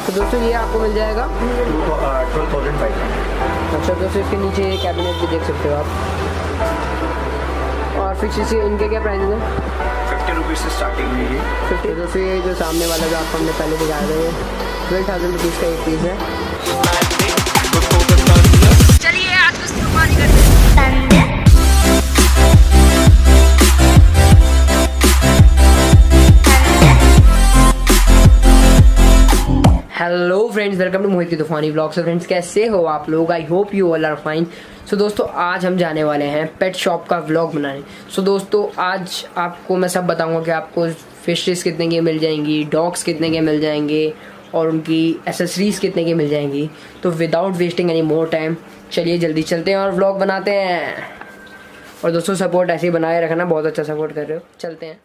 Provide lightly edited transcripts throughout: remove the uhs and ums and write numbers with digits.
तो दोस्तों ये आपको मिल जाएगा 12,500। अच्छा दोस्तों इसके नीचे ये कैबिनेट भी देख सकते हो आप। और फिक्स से इनके क्या प्राइस है? 50 रुपीज़ से स्टार्टिंग है ये। 50। दोस्तों ये जो सामने वाला जो आपको हमने पहले दिखाया था ये 12,000 रुपीज़ का एक पीस है। चलिए आज कुछ टूफानी करते हैं। Hello friends, welcome to Mohit की तूफानी व्लॉग। सो फ्रेंड्स कैसे हो आप लोग? I hope you all are fine. So दोस्तों आज हम जाने वाले हैं पेट शॉप का व्लॉग बनाने। सो दोस्तों आज आपको मैं सब बताऊंगा कि आपको फिशेस कितने की मिल जाएंगी, डॉग्स कितने के मिल जाएंगे और उनकी एसेसरीज कितने की मिल जाएंगी। तो without wasting any more time चलिए जल्दी चलते हैं और व्लॉग बनाते हैं। और दोस्तों सपोर्ट ऐसे ही बनाए रखना, बहुत अच्छा सपोर्ट कर रहे हो। चलते हैं।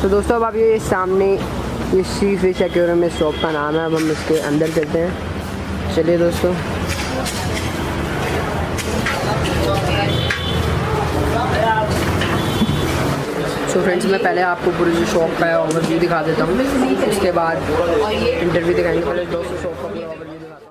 तो दोस्तों अब आप ये सामने ये सी फिश एक्वेरियम में शॉप का नाम है। अब हम इसके अंदर चलते हैं। चलिए दोस्तों। सो फ्रेंड्स मैं पहले आपको पूरी जो शॉप का ओवरव्यू दिखा देता हूँ, उसके बाद इंटरव्यू दिखाने के पहले दोस्तों शॉप का पूरा ओवरव्यू दिखाता हूँ।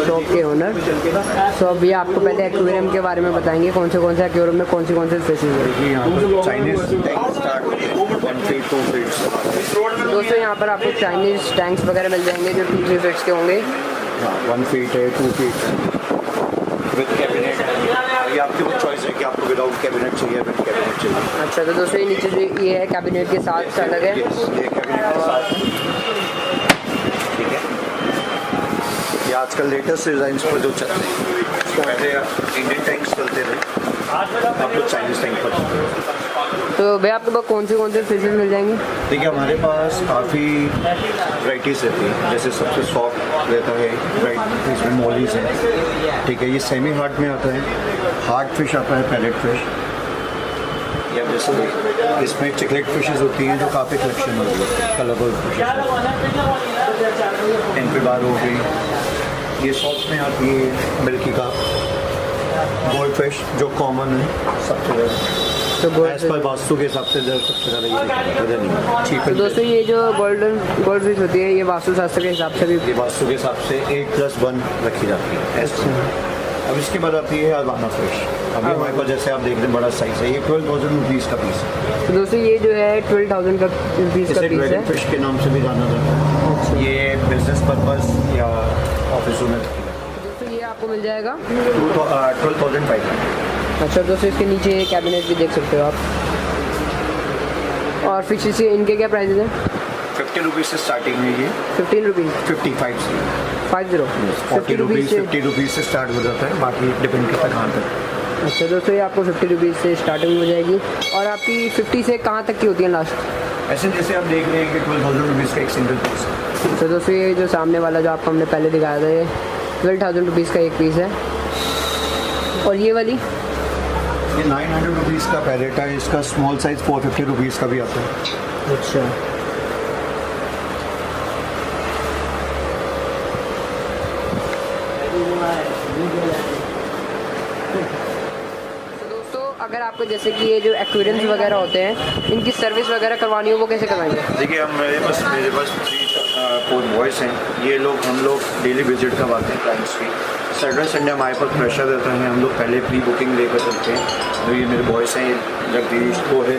शॉप के ओनर। सो अभी आपको पहले एक्वेरियम के बारे में बताएंगे, कौन से एक्वेरियम में कौन सी फिशेज है। दोस्तों यहाँ पर आपको चाइनीज टैंक्स वगैरह मिल जाएंगे जो 2-3 फीट के होंगे। 1 फीट है, 2 फीट विद कैबिनेट। ये आपके ऊपर चॉइस है कि आपको विदाउट कैबिनेट चाहिए, विद कैबिनेट चाहिए। अच्छा तो दोस्तों ये नीचे जो ये है कैबिनेट के साथ अलग है। ये कैबिनेट के साथ ठीक है। ये आजकल लेटेस्ट डिजाइन पर जो चल रहे हैं, पहले इंडियन टैंक्स चलते थे, अब लोग चाइनीज टैंक पर चलते हैं। तो भैया आपके पास कौन से फिशेज मिल जाएंगे? देखिए हमारे पास काफ़ी वैराइटीज़ रहती है। जैसे सबसे सॉफ्ट रहता है इसमें मोलीज है, ठीक है। ये सेमी हार्ड में आता है, हार्ड फिश आता है, पैलेट फिश। या जैसे इसमें चिकलेट फिशेज होती हैं जो काफ़ी कलेक्शन होती है, कलरफुल फिशेज। एंट्री बार हो गई। ये सॉफ्ट में आती है मिल्की का गोल्ड फिश जो कॉमन है सबसे ज़्यादा। तो एज पर वास्तु के हिसाब से सबसे ज़्यादा ये नहीं। तो दोस्तों ये जो गोल्ड फिश होती है ये वास्तु शास्त्र के हिसाब से भी, ये वास्तु के हिसाब से 8+1 रखी जाती है ऐसे। अब इसके बाद आती है अरवाना फिश। अभी हमारे पास जैसे आप देख रहे हैं बड़ा साइज है, ये 12,000 रुपीज़ का पीस है। तो दोस्तों ये जो है 12,000 का रुपीज़ का पीस है। फिश के नाम से भी जाना जाता है। ये बिजनेस पर्पस या ऑफिसों में रखी जाती है। दोस्तों ये आपको मिल जाएगा 12,500। अच्छा दोस्तों इसके नीचे ये कैबिनेट भी देख सकते हो आप। और फिक्स से इनके क्या प्राइसेस हैं? 50 रुपीज़ से स्टार्टिंग है ये। 15 रुपीज़ 55 से 50 40 रुपीज़ 50 रुपीज़ से स्टार्ट हो जाता है, बाकी डिपेंड करता है कहाँ तक। अच्छा दोस्तों ये आपको 50 रुपीज़ से स्टार्टिंग हो जाएगी। और आपकी 50 से कहाँ तक की होती है लास्ट? ऐसे जैसे आप देख रहे हैं कि 12,000 रुपीज़ का एक सिंगल पीस है। तो दोस्तों ये जो सामने वाला जो आपको हमने पहले दिखाया था ये 12,000 रुपीज़ का एक पीस है। और ये वाली ये 900 रुपीज़ का पैलेट है। इसका स्मॉल साइज़ 450 रुपीज़ का भी आता है। अच्छा अगर आपको जैसे कि ये जो एक्वेरियम्स वगैरह होते हैं इनकी सर्विस वगैरह करवानी हो वो कैसे करवाएंगे? देखिए मेरे पास 3-4 बॉयज़ हैं। ये लोग हम लोग डेली विजिट करवाते हैं क्लाइंट्स की। सैटरडे संडे हमारे पास प्रेशर रहता है, हम लोग पहले प्री बुकिंग लेकर चलते हैं। तो ये मेरे बॉयज़ हैं, जगदीश है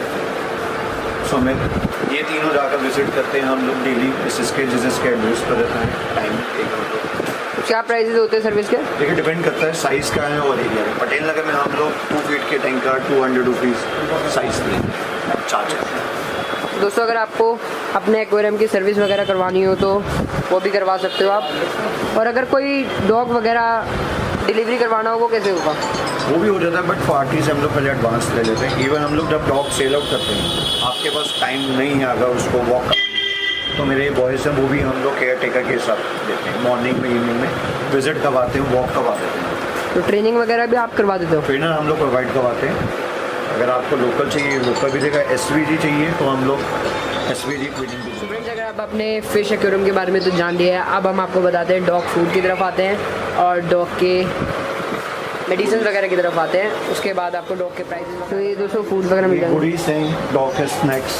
सुमित, ये तीनों जाकर विजिट करते हैं हम लोग डेली। जिस स्केड्यूल्स पर रहता है टाइम एक क्या प्राइसेस होते हैं सर्विस के? देखिए डिपेंड करता है साइज़ का है और एरिया में। पटेल नगर में हम लोग 2 फीट के टैंकर 200 रुपीज़ साइज़ में चार्ज करते हैं। दोस्तों अगर आपको अपने एक्वेरियम की सर्विस वगैरह करवानी हो तो वो भी करवा सकते हो आप। और अगर कोई डॉग वगैरह डिलीवरी करवाना हो वो कैसे होगा? वो भी हो जाता है, बट पार्टी से हम लोग पहले एडवांस ले लेते हैं। इवन हम लोग जब डॉग सेल आउट करते हैं, आपके पास टाइम नहीं है अगर उसको वॉक, तो मेरे बॉयज़ हैं वो भी हम लोग केयर टेकर के साथ देते हैं। मॉर्निंग में, इवनिंग में विजिट करवाते हैं, वॉक करवा देते हैं। तो ट्रेनिंग वगैरह भी आप करवा देते हो? ट्रेनर हम लोग प्रोवाइड करवाते हैं। अगर आपको लोकल चाहिए, लोकल भी देगा। SVG चाहिए तो हम लोग SVG ट्रेनिंग भी। फ्रेंड्स, अगर आप अपने फिश एक्वेरियम के बारे में तो जान लिया है, अब हम आपको बताते हैं डॉग फूड की तरफ आते हैं और डॉग के मेडिसिन वगैरह की तरफ आते हैं। उसके बाद आपको डॉग के प्राइस, तो ये 200 फूड वगैरह मिल जाएंगे। गुडीज हैं, डॉग के स्नैक्स।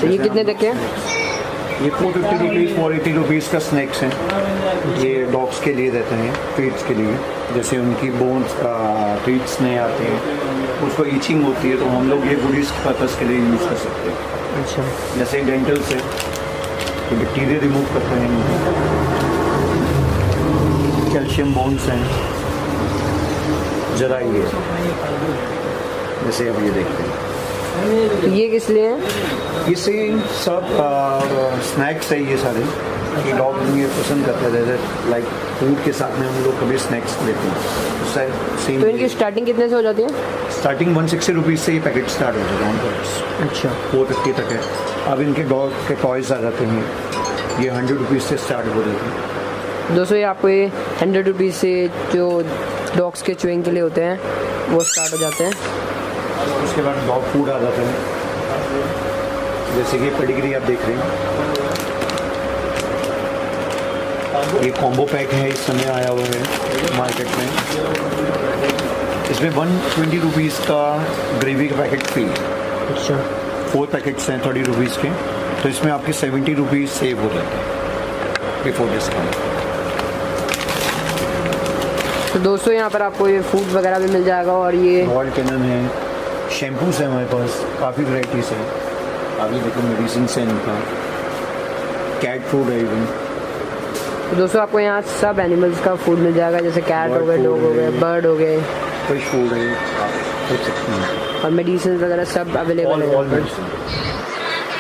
तो ये कितने तक के हैं? ये 450 रुपीज़, 480 रुपीज़ का स्नैक्स हैं। ये डॉग्स के लिए देते हैं, ट्रीट्स के लिए। जैसे उनकी बोन्स ट्रीट्स नहीं आते हैं, उसको ईचिंग होती है, तो हम लोग ये गुडीज़ पर्पज़ के लिए यूज़ कर सकते हैं। अच्छा, जैसे डेंटल से बैक्टीरिया रिमूव करते हैं, कैल्शियम बोन्स हैं। ज़रा ये जैसे अब ये देखते हैं, तो ये किस लिए है? इससे सब स्नैक्स है ये सारे कि डॉग ये पसंद करते हैं। जैसे लाइक फूड के साथ में हम लोग कभी स्नैक्स लेते हैं। सेम। तो इनकी स्टार्टिंग कितने से हो जाती है? स्टार्टिंग 160 रुपीज़ से ये पैकेट स्टार्ट हो जाता है। अच्छा, 450 तक है। अब इनके डॉग के टॉयज़ आ जाते हैं, ये 100 रुपीज़ से स्टार्ट हो जाते हैं। दोस्तों ये आपको ये 100 रुपीज़ से जो डॉग्स के च्युइंग के लिए होते हैं वो स्टार्ट हो जाते हैं। उसके बाद डॉग फूड आ जाता है, जैसे कि पेडिग्री आप देख रहे हैं। ये कॉम्बो पैक है, इस समय आया हुआ है मार्केट में। इसमें 120 रुपीज़ का ग्रेवी का पैकेट फ्री। अच्छा, 4 पैकेट्स हैं 30 रुपीज़ के, तो इसमें आपके 70 रुपीज़ सेव हो जाते हैं बिफोर डिस्काउंट। तो दोस्तों यहाँ पर आपको ये फूड वगैरह भी मिल जाएगा। और ये रॉयल कैनन है, शैम्पूस है हमारे पास, काफ़ी वैराइटीज़ है। अभी देखो मेडिसिन है इनका, कैट फूड है इवन। तो दोस्तों आपको यहाँ सब एनिमल्स का फूड मिल जाएगा, जैसे कैट हो गए, डॉग हो गए, बर्ड हो गए, फिश फूड है, आप देख सकते हैं। और मेडिसिन वगैरह सब अवेलेबल है।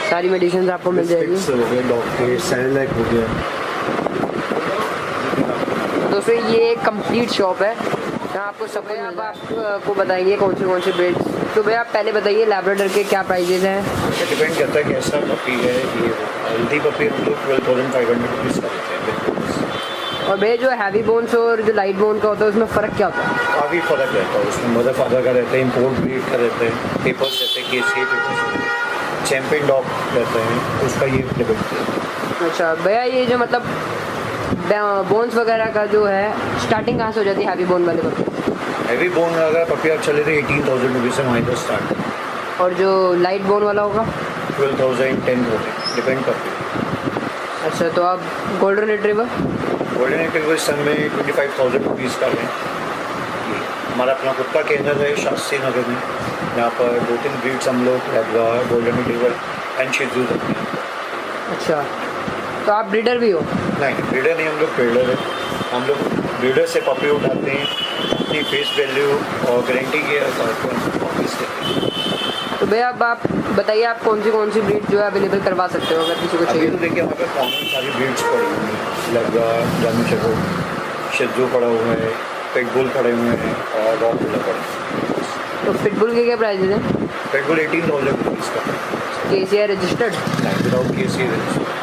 सारी मेडिसिन आपको मिल जाएगी। हो गए डॉग के, सेरेलैक हो गया। दोस्तों ये एक कंप्लीट शॉप है, जहाँ आपको सब कुछ मिल जाएगा। आपको बताएंगे कौन सी ब्रीड्स। तो भैया आप पहले बताइए लैब्राडोर के क्या प्राइजेज हैं? डिपेंड करता है कैसा पपी है। ये हेल्दी पपी हम लोग 12,500 रुपीज़ का देते हैं। और भैया जो हैवी बोन्स और जो लाइट बोन का होता है उसमें फ़र्क क्या होता है? काफ़ी फ़र्क रहता है उसमें। मदर फादर का रहता है, इम्पोर्ट ब्रीड का रहता है, पेपर्स रहते हैं, केसी पेपर्स, चैम्पियन डॉग रहता है, उसका ये डिपेंड करता है। अच्छा भैया, ये जो मतलब बोन्स वगैरह का जो है स्टार्टिंग कहाँ से हो जाती है हैवी बोन वाले पपी? हैवी बोन अगर पपी आप चले तो 18,000 रुपीज़ से वहीं पर स्टार्ट। और जो लाइट बोन वाला होगा? 12,000, 10,000 डिपेंड करते हैं। अच्छा, तो आप गोल्डन रिट्रीवर? गोल्डन रिट्रीवर इस समय 25,000 रुपीज़ का है। हमारा अपना खुद का केंद्र है शास्त्री नगर में, यहाँ पर 2-3 ब्रीड्स हम लोग लैब्राडोर, गोल्डन रिट्रीवर एंड शि ट्जू रखते हैं। अच्छा, तो आप ब्रीडर भी हो? नहीं, ब्रीडर नहीं, हम लोग ट्रेडर है। हम लोग ब्रीडर से पपी उठाते हैं, अपनी फेस वैल्यू और गारंटी के वापस देते हैं। तो भैया अब आप बताइए आप कौन सी ब्रीड जो है अवेलेबल करवा सकते हो अगर किसी को चाहिए? तो देखिए हमारे पास कॉमन सारी ब्रीड्स पड़ी हुई हैं। लैब्राडोर, जामी शेफर्ड, शिजू पड़ा हुआ है, पिटबुल पड़े हुए हैं और रॉटवीलर पड़े हैं। तो पिटबुल के क्या प्राइजेज हैं? पिटबुल 18,000 रुपीज़ का। KCI registered? नहीं, विदाउट KCI रजिस्टर्ड।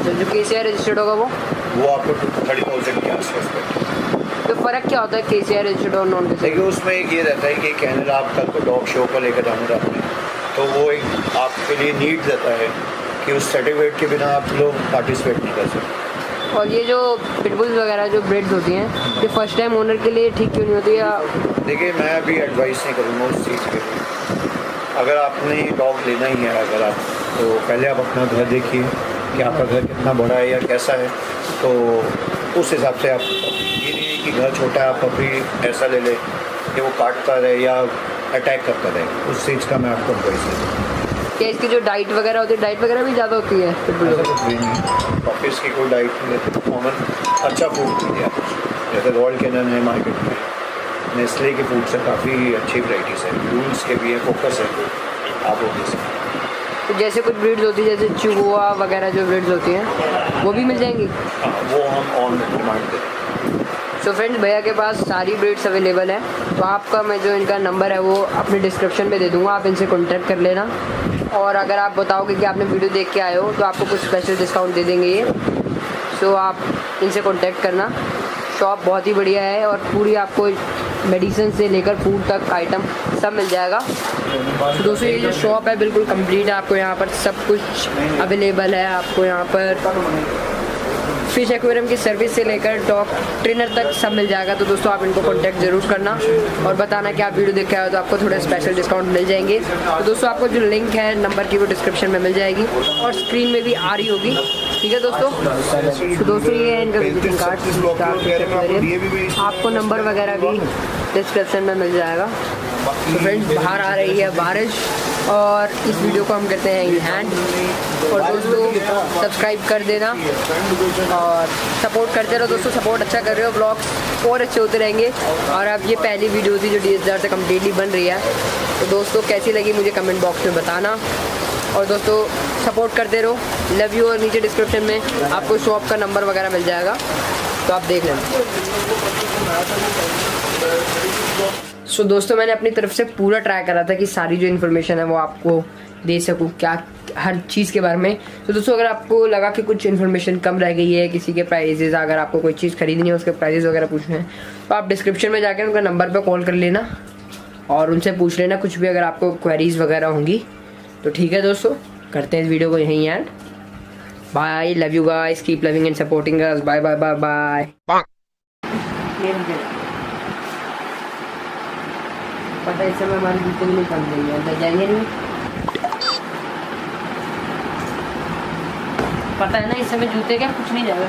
तो जो KCI रजिस्टर्ड होगा वो आपको 30,000 के आसपास पड़ेगा। तो फ़र्क क्या होता है KCI रजिस्टर्ड और नॉन KCI? देखिए उसमें एक ये रहता है कि कैनल आप कल को डॉग शो पर लेकर जाना चाहते हैं, तो वो एक आपके लिए नीड रहता है कि उस सर्टिफिकेट के बिना आप लोग पार्टिसिपेट नहीं कर सकते। और ये जो पिटबुल्स वगैरह जो ब्रीड्स होती हैं, ये फर्स्ट टाइम ओनर के लिए ठीक क्यों नहीं होती? या देखिए मैं अभी एडवाइस नहीं करूँगा उस चीज़ के लिए। अगर आपने डॉग लेना ही है, अगर आप तो पहले आप अपना घर देखिए कि आपका घर कितना बड़ा है या कैसा है, तो उस हिसाब से आप, ये नहीं है कि घर छोटा है आप पपी ऐसा ले ले कि वो काटता रहे या अटैक करता रहे, उस चीज़ का मैं आपको एडवाइस दूँ। क्या इसकी जो डाइट वगैरह होती है, डाइट वगैरह भी ज़्यादा होती है पिटबुल? ऐसा कुछ भी नहीं, पपीज़ की कोई डाइट नहीं लेते, कॉमन अच्छा फूड दीजिए आप। जैसे रॉयल कैनन है मार्केट में, नेस्ले के फूड से काफ़ी अच्छी वैराइटीज़ है, रूल्स के भी है, फोकस है, आप वो दे सकते हैं। तो जैसे कुछ ब्रीड्स होती है जैसे चिहुआ वगैरह जो ब्रीड्स होती हैं वो भी मिल जाएंगी। वो हम ऑन डिमांड दें। सो फ्रेंड्स भैया के पास सारी ब्रीड्स अवेलेबल है, तो आपका मैं जो इनका नंबर है वो अपने डिस्क्रिप्शन में दे दूँगा, आप इनसे कॉन्टैक्ट कर लेना। और अगर आप बताओगे कि आपने वीडियो देख के आए हो तो आपको कुछ स्पेशल डिस्काउंट दे देंगे ये। सो आप इनसे कॉन्टैक्ट करना। शॉप बहुत ही बढ़िया है और पूरी आपको मेडिसिन से लेकर फूड तक आइटम सब मिल जाएगा। तो दोस्तों ये जो शॉप है बिल्कुल कंप्लीट है, आपको यहाँ पर सब कुछ अवेलेबल है। आपको यहाँ पर फिश एक्वेरियम की सर्विस से लेकर डॉग ट्रेनर तक सब मिल जाएगा। तो दोस्तों आप इनको कांटेक्ट ज़रूर करना और बताना कि आप वीडियो देख के आए हो तो आपको थोड़े स्पेशल डिस्काउंट मिल जाएंगे। तो दोस्तों आपको जो लिंक है नंबर की वो डिस्क्रिप्शन में मिल जाएगी और स्क्रीन में भी आ रही होगी। ठीक है दोस्तों। तो दोस्तों ये है इनका विजिटिंग कार्ड, आपको नंबर वगैरह भी डिस्क्रिप्शन में मिल जाएगा। तो फ्रेंड्स बाहर आ रही है बारिश और इस वीडियो को हम करते हैं इन हैंड। और दोस्तों सब्सक्राइब कर देना और सपोर्ट करते रहो दोस्तों, सपोर्ट अच्छा कर रहे हो, ब्लॉग्स और अच्छे होते रहेंगे। और अब ये पहली वीडियो थी जो DSLR से कम्प्लीटली बन रही है। तो दोस्तों कैसी लगी मुझे कमेंट बॉक्स में बताना और दोस्तों सपोर्ट करते रहो। Love you. और नीचे डिस्क्रिप्शन में आपको शॉप का नंबर वगैरह मिल जाएगा, तो आप देख लेना। सो दोस्तों मैंने अपनी तरफ से पूरा ट्राई करा था कि सारी जो इन्फॉर्मेशन है वो आपको दे सकूँ, क्या हर चीज़ के बारे में। तो दोस्तों अगर आपको लगा कि कुछ इन्फॉर्मेशन कम रह गई है, किसी के प्राइजेज, अगर आपको कोई चीज़ खरीदनी है उसके प्राइजेज वगैरह पूछने हैं तो आप डिस्क्रिप्शन में जाकर उनका नंबर पर कॉल कर लेना और उनसे पूछ लेना कुछ भी अगर आपको क्वेरीज वगैरह होंगी तो। ठीक है दोस्तों, करते हैं इस वीडियो को यहीं end. Bye, love you guys, keep loving and supporting us. Bye bye bye bye. पता है इस समय हमारी जूते नहीं कम रही है, अंदर जाएंगे नहीं। पता है ना इस समय जूते क्या कुछ नहीं जाएगा।